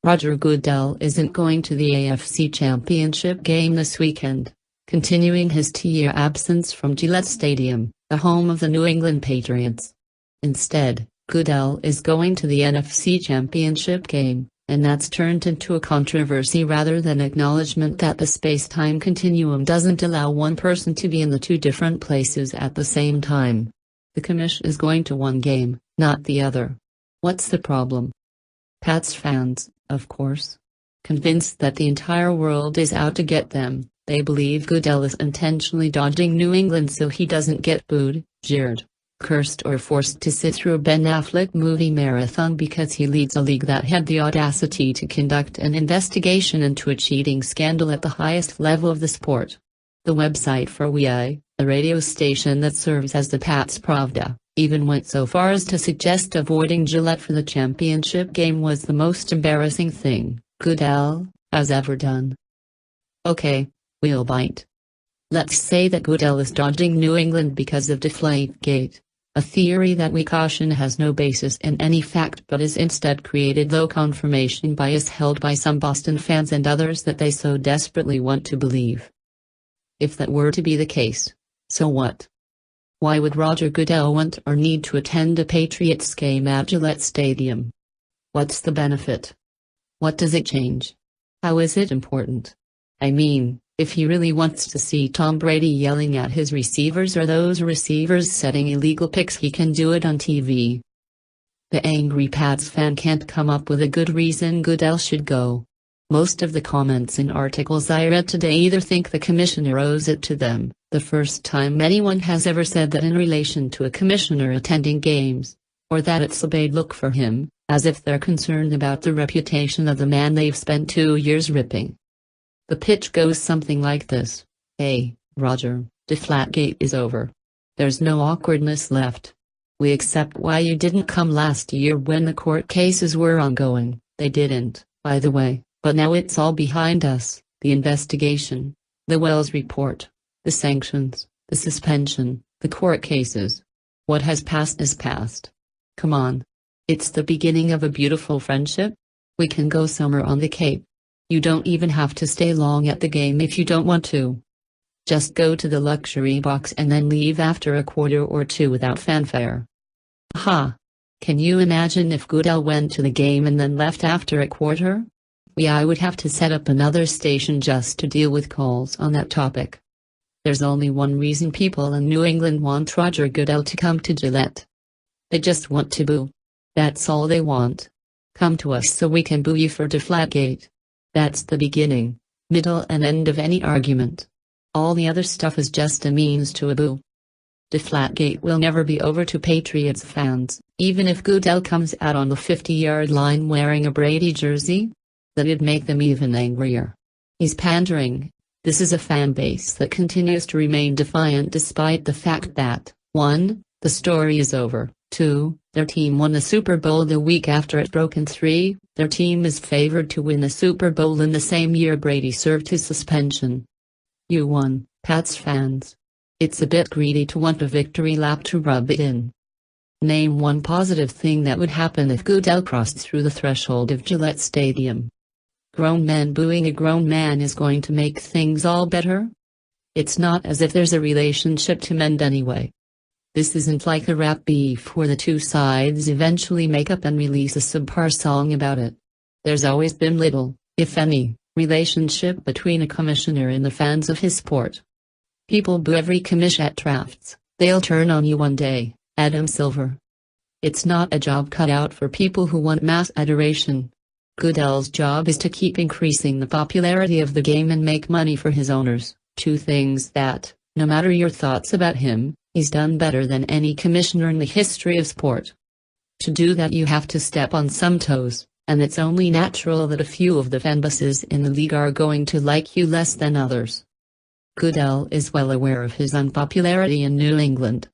Roger Goodell isn't going to the AFC Championship game this weekend, continuing his two-year absence from Gillette Stadium, the home of the New England Patriots. Instead, Goodell is going to the NFC Championship game, and that's turned into a controversy rather than acknowledgement that the space-time continuum doesn't allow one person to be in the two different places at the same time. The commish is going to one game, not the other. What's the problem? Pats fans, of course. Convinced that the entire world is out to get them, they believe Goodell is intentionally dodging New England so he doesn't get booed, jeered, cursed or forced to sit through a Ben Affleck movie marathon because he leads a league that had the audacity to conduct an investigation into a cheating scandal at the highest level of the sport. The website for WEI, a radio station that serves as the Pats Pravda, even went so far as to suggest avoiding Gillette for the championship game was the most embarrassing thing Goodell has ever done. Okay, we'll bite. Let's say that Goodell is dodging New England because of Deflategate, a theory that we caution has no basis in any fact but is instead created through confirmation bias held by some Boston fans and others that they so desperately want to believe. If that were to be the case, so what? Why would Roger Goodell want or need to attend a Patriots game at Gillette Stadium? What's the benefit? What does it change? How is it important? I mean, if he really wants to see Tom Brady yelling at his receivers or those receivers setting illegal picks, he can do it on TV. The angry Pats fan can't come up with a good reason Goodell should go. Most of the comments in articles I read today either think the commissioner owes it to them, the first time anyone has ever said that in relation to a commissioner attending games, or that it's a bad look for him, as if they're concerned about the reputation of the man they've spent 2 years ripping. The pitch goes something like this: "Hey, Roger, Deflategate is over. There's no awkwardness left. We accept why you didn't come last year when the court cases were ongoing. They didn't, by the way. But now it's all behind us, the investigation, the Wells report, the sanctions, the suspension, the court cases. What has passed is past. Come on. It's the beginning of a beautiful friendship. We can go somewhere on the Cape. You don't even have to stay long at the game if you don't want to. Just go to the luxury box and then leave after a quarter or two without fanfare." Ha! Can you imagine if Goodell went to the game and then left after a quarter? I would have to set up another station just to deal with calls on that topic. There's only one reason people in New England want Roger Goodell to come to Gillette. They just want to boo. That's all they want. Come to us so we can boo you for Deflategate. That's the beginning, middle and end of any argument. All the other stuff is just a means to a boo. Deflategate will never be over to Patriots fans, even if Goodell comes out on the 50-yard line wearing a Brady jersey. That'd make them even angrier. He's pandering. This is a fan base that continues to remain defiant despite the fact that, 1, the story is over, 2, their team won the Super Bowl the week after it broke, and 3, their team is favored to win the Super Bowl in the same year Brady served his suspension. You won, Pats fans. It's a bit greedy to want a victory lap to rub it in. Name one positive thing that would happen if Goodell crossed through the threshold of Gillette Stadium. Grown men booing a grown man is going to make things all better? It's not as if there's a relationship to mend anyway. This isn't like a rap beef where the two sides eventually make up and release a subpar song about it. There's always been little, if any, relationship between a commissioner and the fans of his sport. People boo every commish at drafts. They'll turn on you one day, Adam Silver. It's not a job cut out for people who want mass adoration. Goodell's job is to keep increasing the popularity of the game and make money for his owners, two things that, no matter your thoughts about him, he's done better than any commissioner in the history of sport. To do that you have to step on some toes, and it's only natural that a few of the fanbases in the league are going to like you less than others. Goodell is well aware of his unpopularity in New England.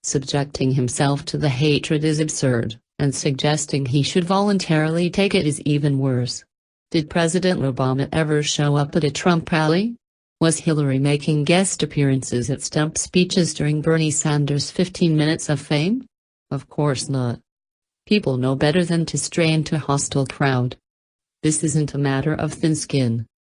Subjecting himself to the hatred is absurd, and suggesting he should voluntarily take it is even worse. Did President Obama ever show up at a Trump rally? Was Hillary making guest appearances at stump speeches during Bernie Sanders' 15 minutes of fame? Of course not. People know better than to stray into a hostile crowd. This isn't a matter of thin skin.